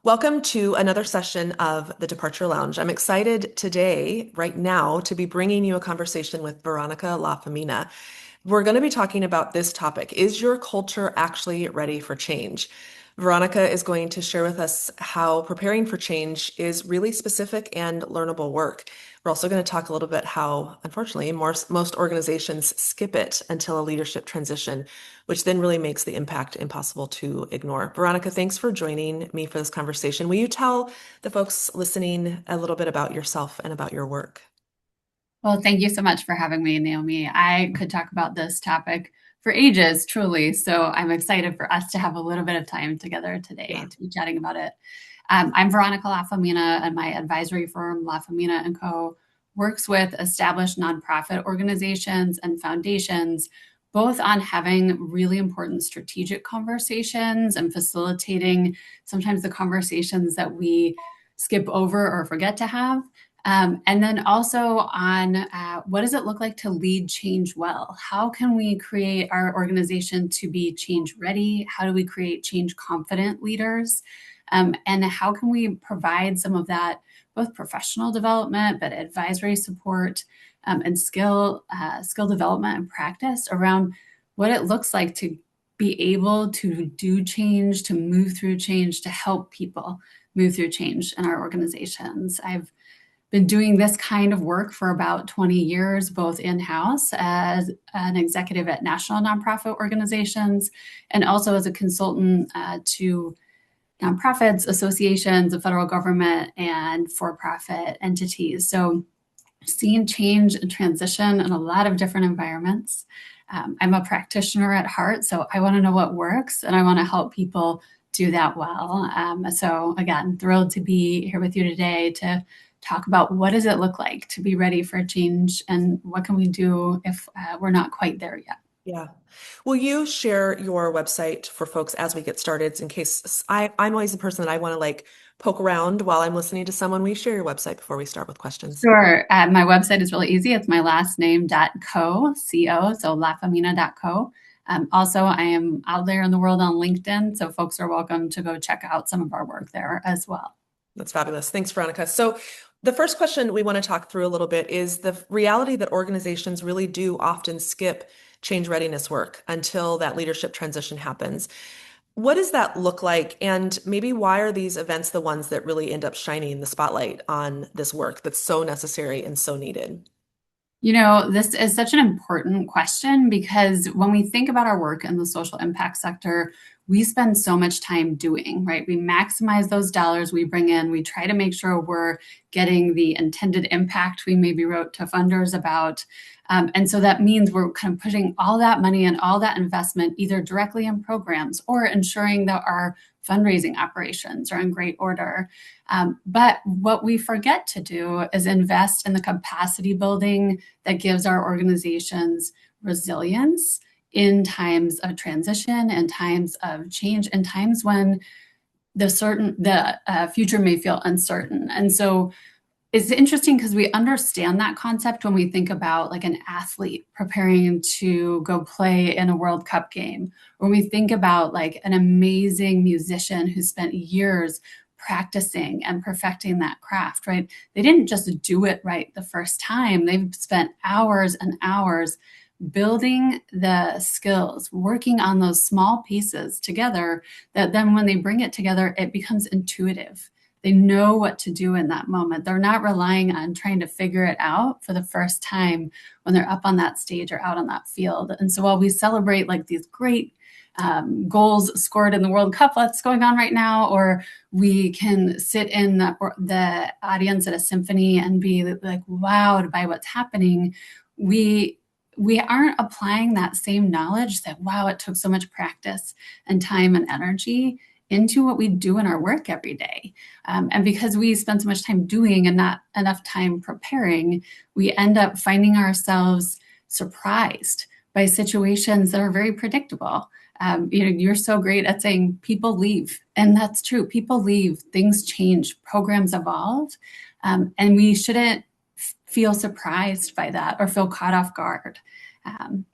Welcome to another session of the Departure Lounge. I'm excited today, right now, to be bringing you a conversation with Veronica LaFemina. We're going to be talking about this topic. Is your culture actually ready for change? Veronica is going to share with us how preparing for change is really specific and learnable work. We're also going to talk a little bit how, unfortunately, most organizations skip it until a leadership transition, which then really makes the impact impossible to ignore. Veronica, thanks for joining me for this conversation. Will you tell the folks listening a little bit about yourself and about your work? Well, thank you so much for having me, Naomi. I could talk about this topic for ages, truly. So I'm excited for us to have a little bit of time together Yeah. today to be chatting about it. I'm Veronica LaFemina, and my advisory firm, LaFemina and Co., works with established nonprofit organizations and foundations, both on having really important strategic conversations and facilitating sometimes the conversations that we skip over or forget to have. And then also on what does it look like to lead change well? How can we create our organization to be change ready? How do we create change confident leaders? And how can we provide some of that, both professional development, but advisory support and skill development and practice around what it looks like to be able to do change, to move through change, to help people move through change in our organizations. I've been doing this kind of work for about 20 years, both in-house as an executive at national nonprofit organizations and also as a consultant to nonprofits, associations, the federal government, and for-profit entities. So seeing change and transition in a lot of different environments. I'm a practitioner at heart, so I want to know what works and I want to help people do that well. So again, thrilled to be here with you today to talk about what does it look like to be ready for change and what can we do if we're not quite there yet. Yeah. Will you share your website for folks as we get started in case I'm always the person that I want to like poke around while I'm listening to someone. Will you share your website before we start with questions? Sure. My website is really easy. It's my last name .co, C-O, so lafemina.co. Also, I am out there in the world on LinkedIn, so folks are welcome to go check out some of our work there as well. That's fabulous. Thanks, Veronica. So the first question we want to talk through a little bit is the reality that organizations really do often skip change readiness work until that leadership transition happens. What does that look like? And maybe why are these events the ones that really end up shining the spotlight on this work that's so necessary and so needed? You know, this is such an important question because when we think about our work in the social impact sector, we spend so much time doing, right? We maximize those dollars we bring in. We try to make sure we're getting the intended impact we maybe wrote to funders about. And so that means we're kind of putting all that money and all that investment either directly in programs or ensuring that our fundraising operations are in great order. But what we forget to do is invest in the capacity building that gives our organizations resilience in times of transition and times of change and times when the future may feel uncertain. And so it's interesting because we understand that concept when we think about like an athlete preparing to go play in a World Cup game, or we think about like an amazing musician who spent years practicing and perfecting that craft, right? They didn't just do it right the first time. They've spent hours and hours building the skills, working on those small pieces together that then when they bring it together, it becomes intuitive. They know what to do in that moment. They're not relying on trying to figure it out for the first time when they're up on that stage or out on that field. And so while we celebrate like these great goals scored in the World Cup that's going on right now, or we can sit in the audience at a symphony and be like wowed by what's happening, we aren't applying that same knowledge that, wow, it took so much practice and time and energy into what we do in our work every day. And because we spend so much time doing and not enough time preparing, we end up finding ourselves surprised by situations that are very predictable. You're so great at saying people leave, and that's true. People leave, things change, programs evolve, and we shouldn't feel surprised by that or feel caught off guard.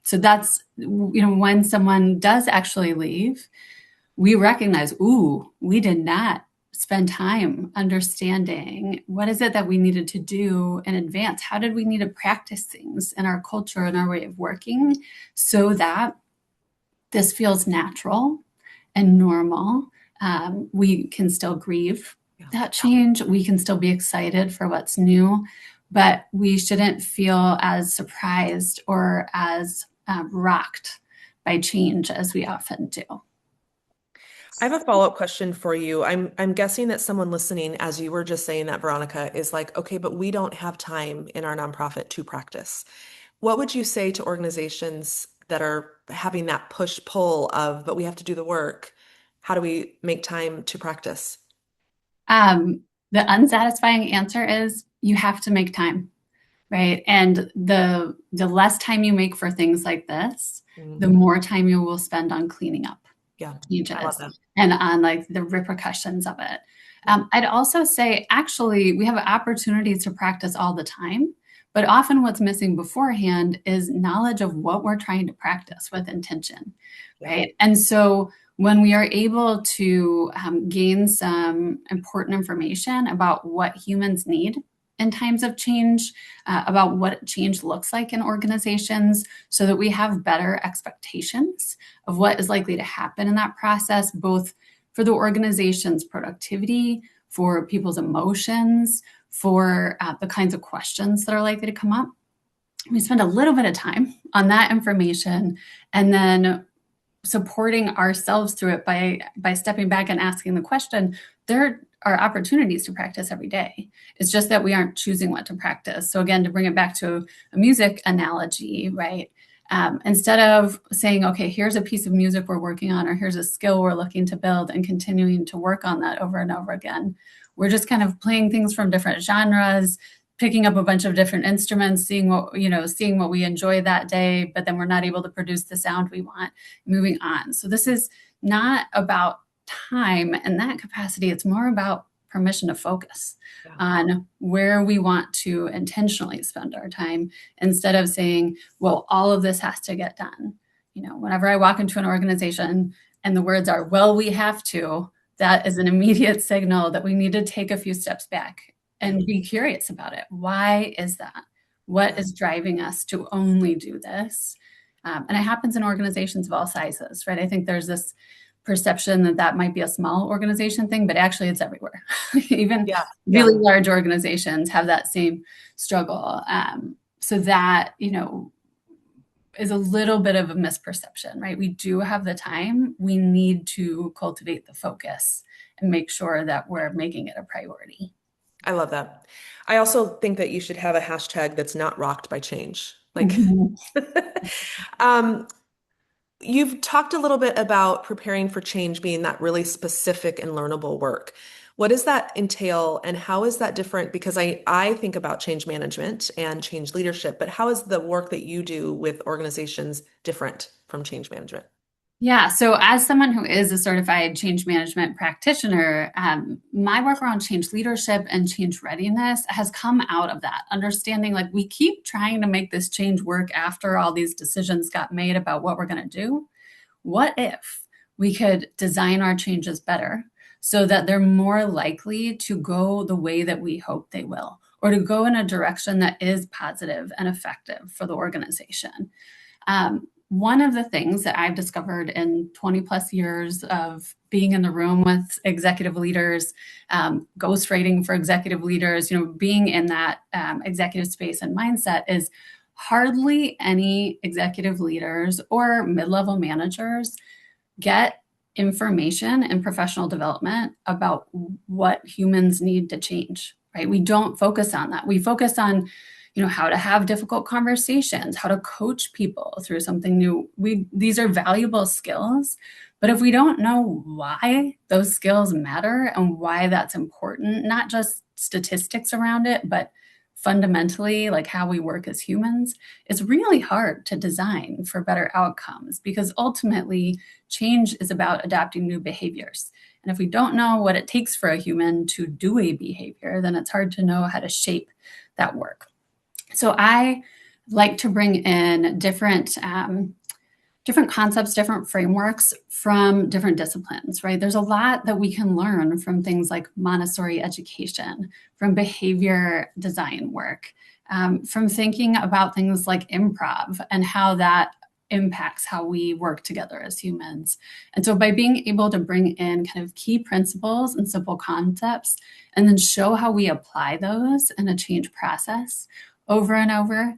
So that's, when someone does actually leave, we recognize, ooh, we did not spend time understanding what is it that we needed to do in advance? How did we need to practice things in our culture and our way of working so that this feels natural and normal? We can still grieve Yeah. that change. We can still be excited for what's new, but we shouldn't feel as surprised or as rocked by change as we often do. I have a follow-up question for you. I'm guessing that someone listening, as you were just saying that, Veronica, is like, okay, but we don't have time in our nonprofit to practice. What would you say to organizations that are having that push-pull of, but we have to do the work? How do we make time to practice? The unsatisfying answer is you have to make time, right? And the less time you make for things like this, the Mm, more time you will spend on cleaning up yeah, I love changes that. and on like the repercussions of it. I'd also say actually we have opportunities to practice all the time, but often what's missing beforehand is knowledge of what we're trying to practice with intention, Yeah. right? And so when we are able to gain some important information about what humans need in times of change, about what change looks like in organizations, so that we have better expectations of what is likely to happen in that process, both for the organization's productivity, for people's emotions, for the kinds of questions that are likely to come up. We spend a little bit of time on that information and then supporting ourselves through it by stepping back and asking the question. There are opportunities to practice every day. It's just that we aren't choosing what to practice. So again, to bring it back to a music analogy, right? Instead of saying, okay, here's a piece of music we're working on, or here's a skill we're looking to build and continuing to work on that over and over again, we're just kind of playing things from different genres, picking up a bunch of different instruments, seeing what we enjoy that day, but then we're not able to produce the sound we want, moving on. So this is not about time in that capacity. It's more about permission to focus Yeah. on where we want to intentionally spend our time instead of saying, well, all of this has to get done. Whenever I walk into an organization and the words are, well, we have to, that is an immediate signal that we need to take a few steps back and be curious about it. Why is that? What is driving us to only do this? And it happens in organizations of all sizes, right? I think there's this perception that might be a small organization thing, but actually it's everywhere. Even Yeah. really Yeah. large organizations have that same struggle. So that, is a little bit of a misperception, right? We do have the time. We need to cultivate the focus and make sure that we're making it a priority. I love that. I also think that you should have a hashtag that's not rocked by change. Like, Mhm. um, you've talked a little bit about preparing for change being that really specific and learnable work. What does that entail and how is that different? Because I think about change management and change leadership, but how is the work that you do with organizations different from change management? Yeah, so as someone who is a certified change management practitioner, my work around change leadership and change readiness has come out of that understanding like we keep trying to make this change work after all these decisions got made about what we're going to do. What if we could design our changes better so that they're more likely to go the way that we hope they will, or to go in a direction that is positive and effective for the organization? One of the things that I've discovered in 20 plus years of being in the room with executive leaders, ghostwriting for executive leaders, being in that executive space and mindset is hardly any executive leaders or mid-level managers get information and professional development about what humans need to change, right? We don't focus on that. We focus on how to have difficult conversations, how to coach people through something new. These are valuable skills, but if we don't know why those skills matter and why that's important, not just statistics around it, but fundamentally like how we work as humans, it's really hard to design for better outcomes because ultimately change is about adopting new behaviors. And if we don't know what it takes for a human to do a behavior, then it's hard to know how to shape that work. So I like to bring in different different concepts, different frameworks from different disciplines, right? There's a lot that we can learn from things like Montessori education, from behavior design work, from thinking about things like improv and how that impacts how we work together as humans. And so by being able to bring in kind of key principles and simple concepts and then show how we apply those in a change process over and over,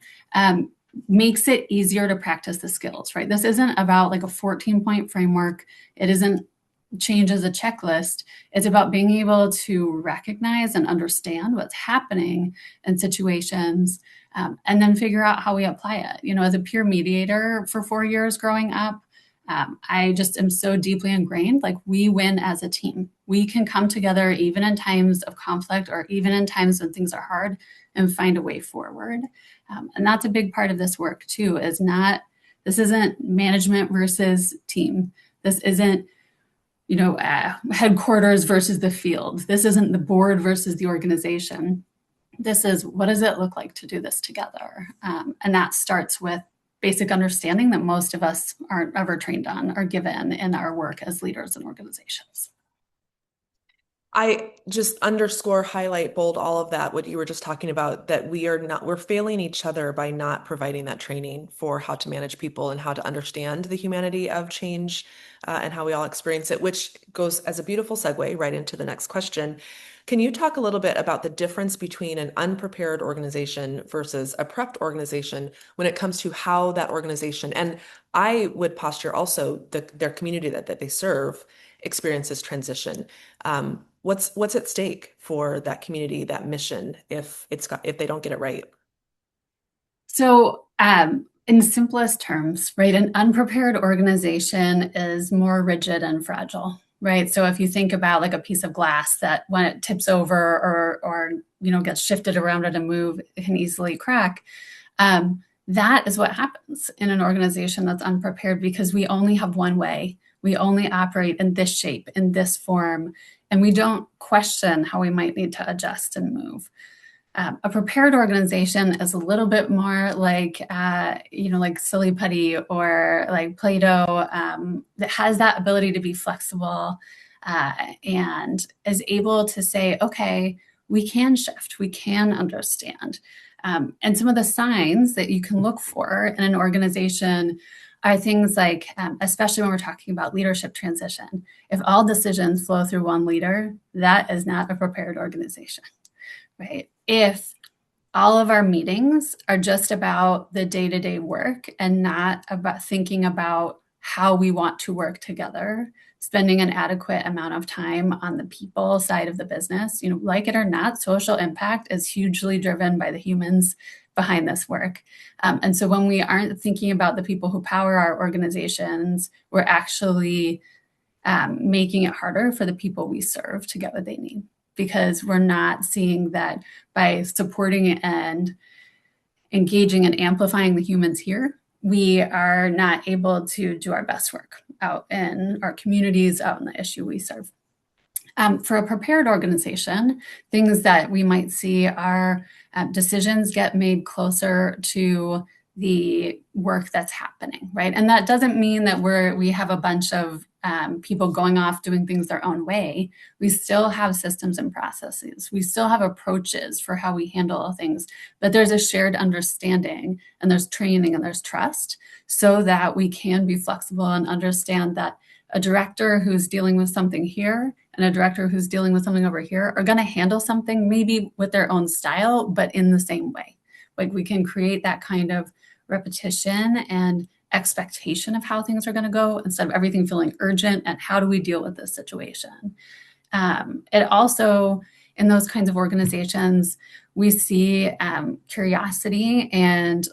makes it easier to practice the skills, right? This isn't about like a 14-point framework. It isn't change as a checklist. It's about being able to recognize and understand what's happening in situations, and then figure out how we apply it. You know, as a peer mediator for 4 years growing up, I just am so deeply ingrained, like we win as a team. We can come together even in times of conflict or even in times when things are hard and find a way forward. And that's a big part of this work too, this isn't management versus team. This isn't, headquarters versus the field. This isn't the board versus the organization. This is, what does it look like to do this together? And that starts with basic understanding that most of us aren't ever trained on or given in our work as leaders in organizations. I just underscore, highlight, bold all of that, what you were just talking about, that we're failing each other by not providing that training for how to manage people and how to understand the humanity of change, and how we all experience it, which goes as a beautiful segue right into the next question. Can you talk a little bit about the difference between an unprepared organization versus a prepped organization when it comes to how that organization, and I would posture also their community that they serve, experiences transition? What's at stake for that community, that mission, if they don't get it right? So, in simplest terms, right, an unprepared organization is more rigid and fragile, right? So if you think about like a piece of glass that when it tips over or gets shifted around at a move, it can easily crack. That is what happens in an organization that's unprepared, because we only have one way. We only operate in this shape, in this form, and we don't question how we might need to adjust and move. A prepared organization is a little bit more like, like silly putty or like Play-Doh, that has that ability to be flexible, and is able to say, okay, we can shift, we can understand. And some of the signs that you can look for in an organization are things like, especially when we're talking about leadership transition, if all decisions flow through one leader, that is not a prepared organization, right? If all of our meetings are just about the day-to-day work and not about thinking about how we want to work together, spending an adequate amount of time on the people side of the business, like it or not, social impact is hugely driven by the humans behind this work. And so when we aren't thinking about the people who power our organizations, we're actually making it harder for the people we serve to get what they need, because we're not seeing that by supporting and engaging and amplifying the humans here, we are not able to do our best work out in our communities, out in the issue we serve. For a prepared organization, things that we might see are decisions get made closer to the work that's happening, right? And that doesn't mean that we have a bunch of people going off doing things their own way. We still have systems and processes. We still have approaches for how we handle things, but there's a shared understanding and there's training and there's trust, so that we can be flexible and understand that a director who's dealing with something here and a director who's dealing with something over here are going to handle something maybe with their own style, but in the same way. Like we can create that kind of repetition and expectation of how things are going to go, instead of everything feeling urgent and how do we deal with this situation. It also, in those kinds of organizations, we see curiosity and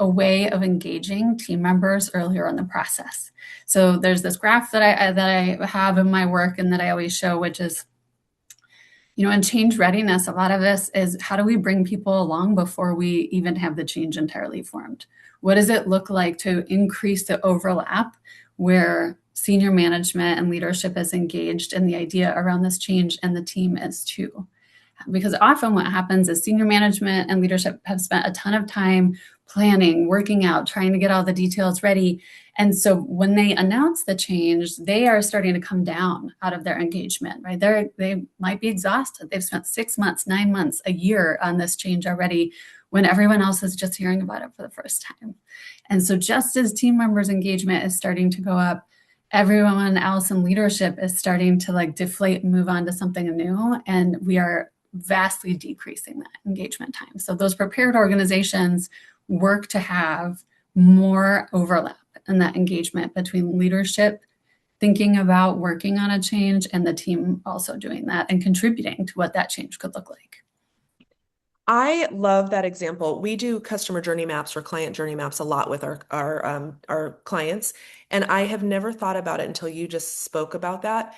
a way of engaging team members earlier in the process. So there's this graph that I have in my work and that I always show, which is, in change readiness, a lot of this is how do we bring people along before we even have the change entirely formed? What does it look like to increase the overlap where senior management and leadership is engaged in the idea around this change and the team is too? Because often what happens is senior management and leadership have spent a ton of time planning, working out, trying to get all the details ready. And so when they announce the change, they are starting to come down out of their engagement, right? They might be exhausted. They've spent 6 months, 9 months, a year on this change already when everyone else is just hearing about it for the first time. And so just as team members' engagement is starting to go up, everyone else in leadership is starting to like deflate and move on to something new. And we are vastly decreasing that engagement time. So those prepared organizations work to have more overlap in that engagement between leadership thinking about working on a change and the team also doing that and contributing to what that change could look like. I love that example. We do customer journey maps or client journey maps a lot with our clients, and I have never thought about it until you just spoke about that,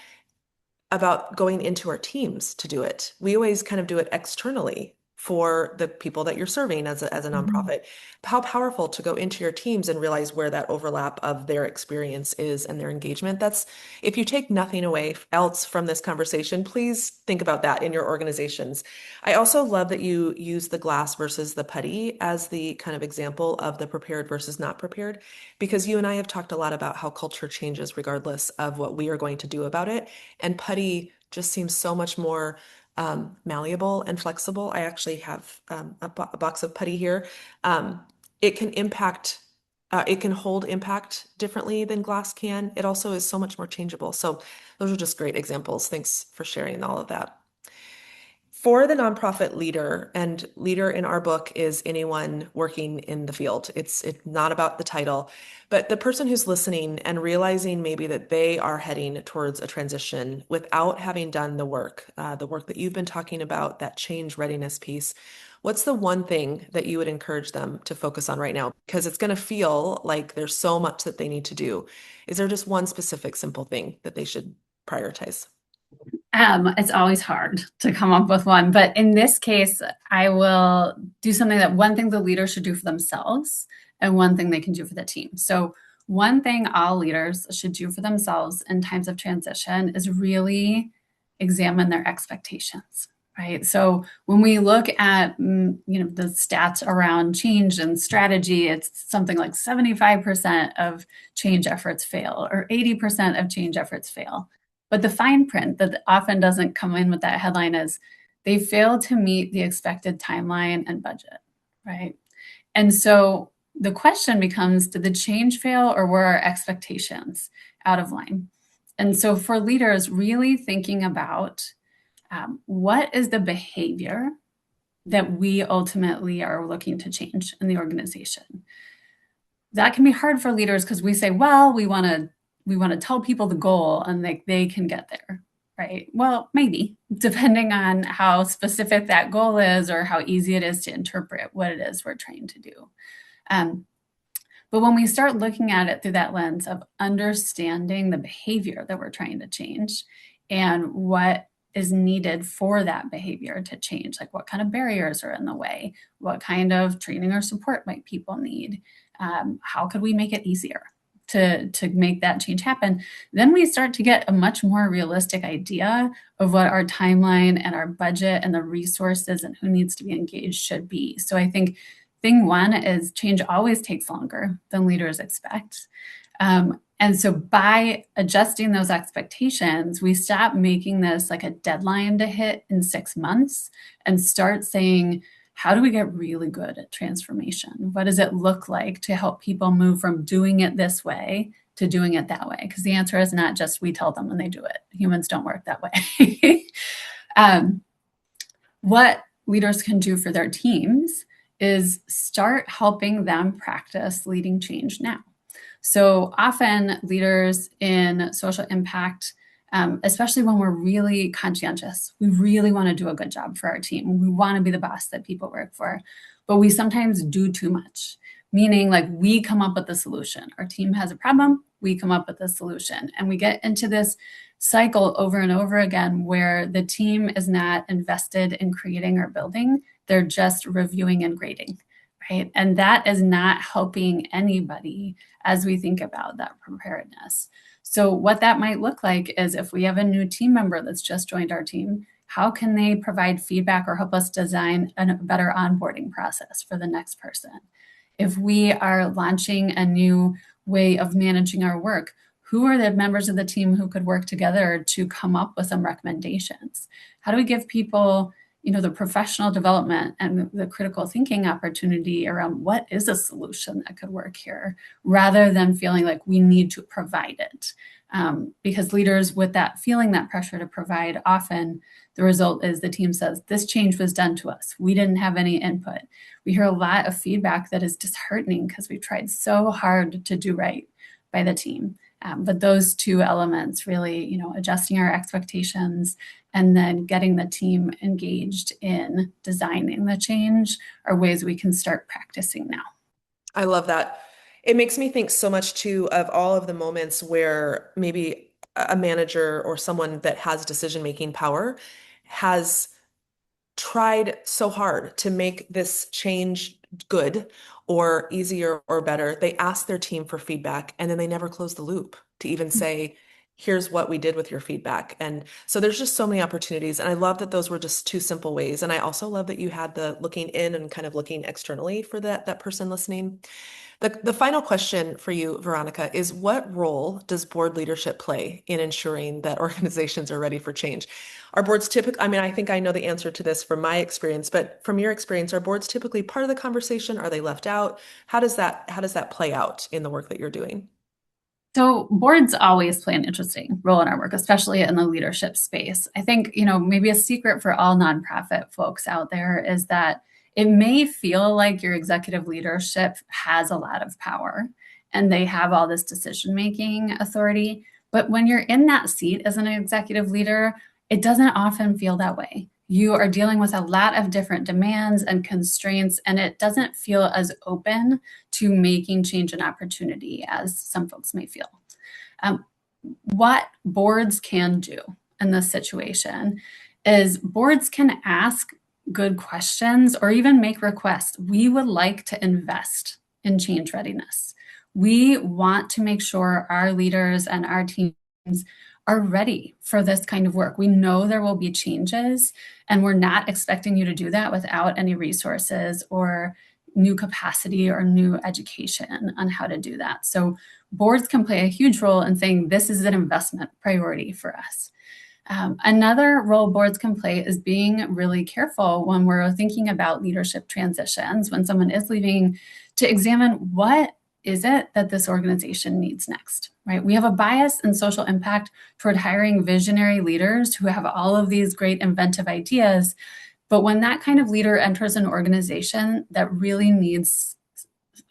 about going into our teams to do it. We always kind of do it externally for the people that you're serving as a Mhm. nonprofit. How powerful to go into your teams and realize where that overlap of their experience is and their engagement. That's, if you take nothing away else from this conversation, please think about that in your organizations. I also love that you use the glass versus the putty as the kind of example of the prepared versus not prepared, because you and I have talked a lot about how culture changes regardless of what we are going to do about it. And putty just seems so much more malleable and flexible. I actually have a box of putty here. Um, it can impact, it can hold impact differently than glass can. It also is so much more changeable. So those are just great examples. Thanks for sharing all of that. For the nonprofit leader, and leader in our book is anyone working in the field. It's not about the title, but the person who's listening and realizing maybe that they are heading towards a transition without having done the work that you've been talking about, that change readiness piece. What's the one thing that you would encourage them to focus on right now? Because it's going to feel like there's so much that they need to do. Is there just one specific simple thing that they should prioritize? It's always hard to come up with one, but in this case, I will do something that one thing the leader should do for themselves and one thing they can do for the team. So, one thing all leaders should do for themselves in times of transition is really examine their expectations, right? So, when we look at the stats around change and strategy, it's something like 75% of change efforts fail or 80% of change efforts fail. But the fine print that often doesn't come in with that headline is they fail to meet the expected timeline and budget, right? And so the question becomes, did the change fail or were our expectations out of line? And so for leaders, really thinking about what is the behavior that we ultimately are looking to change in the organization. That can be hard for leaders because we say, well, we want to tell people the goal and they can get there, right? Well, maybe depending on how specific that goal is or how easy it is to interpret what it is we're trying to do. Um, but when we start looking at it through that lens of understanding the behavior that we're trying to change and what is needed for that behavior to change, like what kind of barriers are in the way, what kind of training or support might people need, how could we make it easier to make that change happen, then we start to get a much more realistic idea of what our timeline and our budget and the resources and who needs to be engaged should be. So I think thing one is change always takes longer than leaders expect. And so by adjusting those expectations, we stop making this like a deadline to hit in 6 months and start saying, how do we get really good at transformation? What does it look like to help people move from doing it this way to doing it that way? Because the answer is not just we tell them when they do it. Humans don't work that way. um, what leaders can do for their teams is start helping them practice leading change now. So often, leaders in social impact, especially when we're really conscientious, we really want to do a good job for our team. We want to be the boss that people work for, but we sometimes do too much, meaning like we come up with the solution. Our team has a problem, we come up with the solution. And we get into this cycle over and over again where the team is not invested in creating or building, they're just reviewing and grading. Right. And that is not helping anybody as we think about that preparedness. So, what that might look like is if we have a new team member that's just joined our team, how can they provide feedback or help us design a better onboarding process for the next person? If we are launching a new way of managing our work, who are the members of the team who could work together to come up with some recommendations? How do we give people, the professional development and the critical thinking opportunity around what is a solution that could work here, rather than feeling like we need to provide it? Because leaders, with that feeling that pressure to provide, often the result is the team says, this change was done to us. We didn't have any input. We hear a lot of feedback that is disheartening because we've tried so hard to do right by the team. But those two elements, really, adjusting our expectations and then getting the team engaged in designing the change, are ways we can start practicing now. I love that. It makes me think so much too of all of the moments where maybe a manager or someone that has decision-making power has tried so hard to make this change good or easier or better. They ask their team for feedback and then they never close the loop to even say, here's what we did with your feedback. And so there's just so many opportunities. And I love that those were just two simple ways. And I also love that you had the looking in and kind of looking externally for that person listening. The final question for you, Veronica, is what role does board leadership play in ensuring that organizations are ready for change? Are boards typically, I mean, I think I know the answer to this from my experience, but from your experience, are boards typically part of the conversation? Are they left out? How does that play out in the work that you're doing? So boards always play an interesting role in our work, especially in the leadership space. I think, maybe a secret for all nonprofit folks out there is that it may feel like your executive leadership has a lot of power and they have all this decision-making authority. But when you're in that seat as an executive leader, it doesn't often feel that way. You are dealing with a lot of different demands and constraints, and it doesn't feel as open to making change an opportunity as some folks may feel. Um, what boards can do in this situation is boards can ask good questions or even make requests. We would like to invest in change readiness. We want to make sure our leaders and our teams are ready for this kind of work. We know there will be changes, and we're not expecting you to do that without any resources or new capacity or new education on how to do that. So boards can play a huge role in saying this is an investment priority for us. Another role boards can play is being really careful when we're thinking about leadership transitions, when someone is leaving, to examine what is it that this organization needs next, right? We have a bias in social impact toward hiring visionary leaders who have all of these great inventive ideas. But when that kind of leader enters an organization that really needs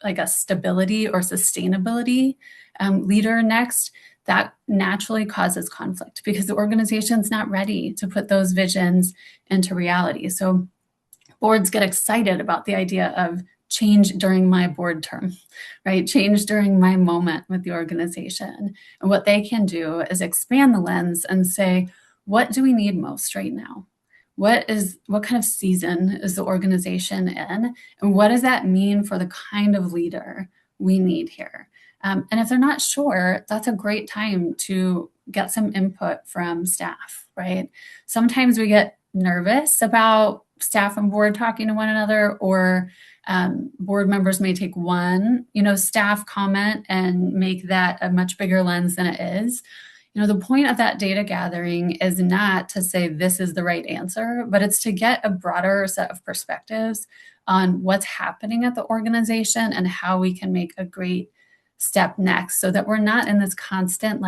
like a stability or sustainability leader next, that naturally causes conflict because the organization's not ready to put those visions into reality. So boards get excited about the idea of change during my board term, right? Change during my moment with the organization. And what they can do is expand the lens and say, what do we need most right now? What kind of season is the organization in? And what does that mean for the kind of leader we need here? And if they're not sure, that's a great time to get some input from staff, right? Sometimes we get nervous about staff and board talking to one another, or board members may take one, staff comment and make that a much bigger lens than it is. The point of that data gathering is not to say this is the right answer, but it's to get a broader set of perspectives on what's happening at the organization and how we can make a great step next, so that we're not in this constant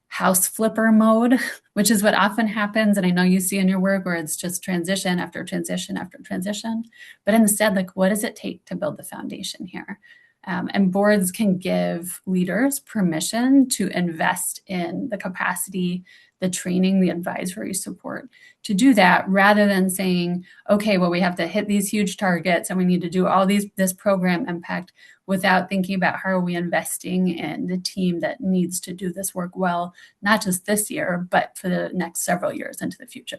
house flipper mode, which is what often happens. And I know you see in your work where it's just transition after transition after transition, but instead, what does it take to build the foundation here? And boards can give leaders permission to invest in the capacity, the training, the advisory support to do that, rather than saying, okay, well, we have to hit these huge targets and we need to do all this program impact, without thinking about how are we investing in the team that needs to do this work well, not just this year, but for the next several years into the future.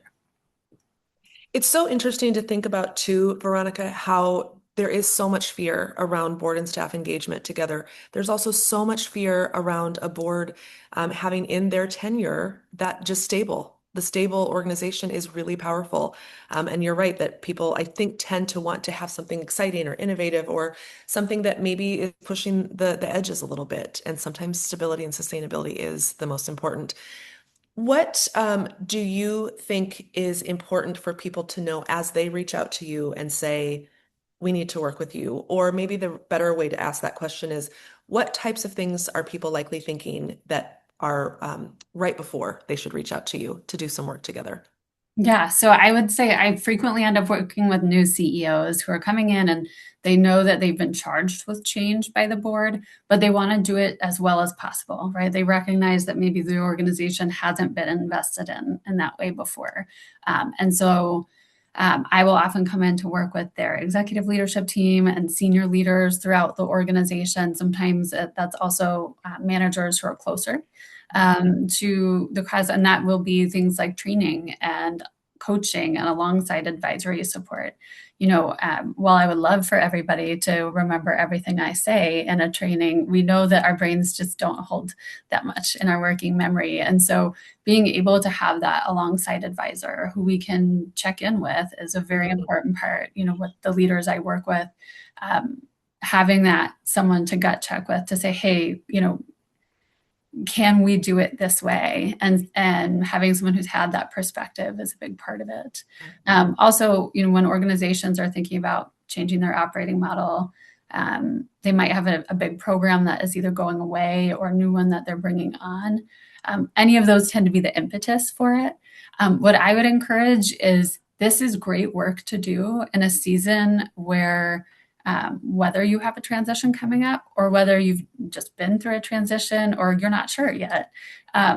It's so interesting to think about too, Veronica, how there is so much fear around board and staff engagement together. There's also so much fear around a board having in their tenure that just stable. the stable organization is really powerful. And you're right that people, I think, tend to want to have something exciting or innovative or something that maybe is pushing the edges a little bit. And sometimes stability and sustainability is the most important. What do you think is important for people to know as they reach out to you and say, we need to work with you? Or maybe the better way to ask that question is, what types of things are people likely thinking that are right before they should reach out to you to do some work together? Yeah, so I would say I frequently end up working with new CEOs who are coming in and they know that they've been charged with change by the board, but they want to do it as well as possible, right? They recognize that maybe the organization hasn't been invested in that way before. I will often come in to work with their executive leadership team and senior leaders throughout the organization. Sometimes that's also managers who are closer to the cause. And that will be things like training and coaching and alongside advisory support. While I would love for everybody to remember everything I say in a training, we know that our brains just don't hold that much in our working memory. And so being able to have that alongside advisor who we can check in with is a very important part, with the leaders I work with. Having that someone to gut check with to say, hey, can we do it this way? And having someone who's had that perspective is a big part of it. Also, when organizations are thinking about changing their operating model, they might have a big program that is either going away or a new one that they're bringing on. Any of those tend to be the impetus for it. What I would encourage is this is great work to do in a season where whether you have a transition coming up or whether you've just been through a transition or you're not sure yet,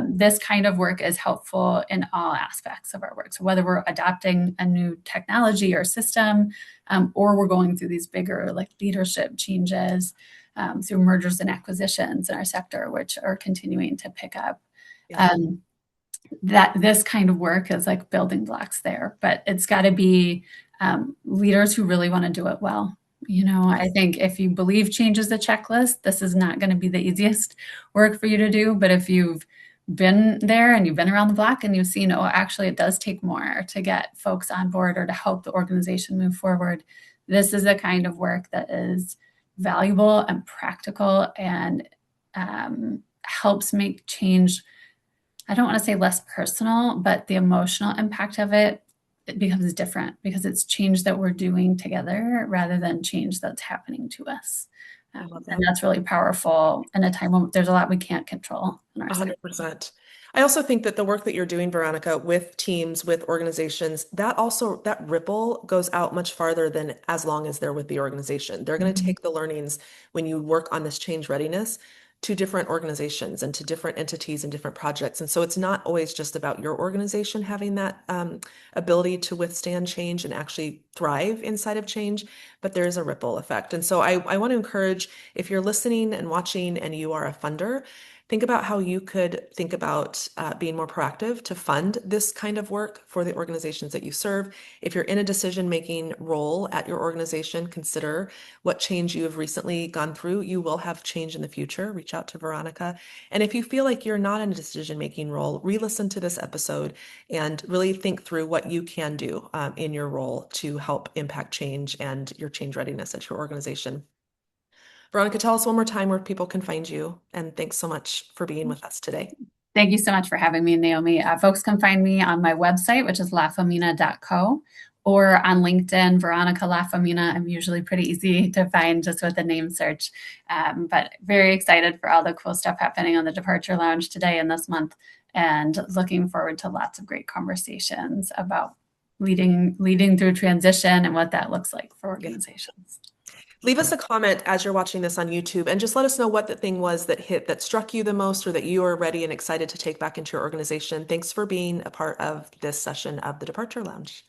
this kind of work is helpful in all aspects of our work. So whether we're adopting a new technology or system, or we're going through these bigger like leadership changes through mergers and acquisitions in our sector, which are continuing to pick up. Yeah. That this kind of work is like building blocks there, but it's got to be leaders who really want to do it well. I think if you believe change is a checklist, this is not going to be the easiest work for you to do. But if you've been there and you've been around the block and you've seen, oh, actually, it does take more to get folks on board or to help the organization move forward, this is the kind of work that is valuable and practical and helps make change. I don't want to say less personal, but the emotional impact of it becomes different because it's change that we're doing together rather than change that's happening to us. And that's really powerful in a time when there's a lot we can't control in our sector. 100%. I also think that the work that you're doing, Veronica, with teams, with organizations, that ripple goes out much farther than as long as they're with the organization. They're going to take the learnings when you work on this change readiness to different organizations and to different entities and different projects. And so it's not always just about your organization having that ability to withstand change and actually thrive inside of change, but there is a ripple effect. And so I want to encourage, if you're listening and watching and you are a funder, think about how you could think about being more proactive to fund this kind of work for the organizations that you serve. If you're in a decision-making role at your organization, consider what change you have recently gone through. You will have change in the future. Reach out to Veronica. And if you feel like you're not in a decision-making role, re-listen to this episode and really think through what you can do in your role to help impact change and your change readiness at your organization. Veronica, tell us one more time where people can find you. And thanks so much for being with us today. Thank you so much for having me, Naomi. Folks can find me on my website, which is lafemina.co, or on LinkedIn, Veronica LaFemina. I'm usually pretty easy to find just with the name search. But very excited for all the cool stuff happening on the Departure Lounge today and this month, and looking forward to lots of great conversations about leading through transition and what that looks like for organizations. Leave us a comment as you're watching this on YouTube and just let us know what the thing was that struck you the most or that you are ready and excited to take back into your organization. Thanks for being a part of this session of the Departure Lounge.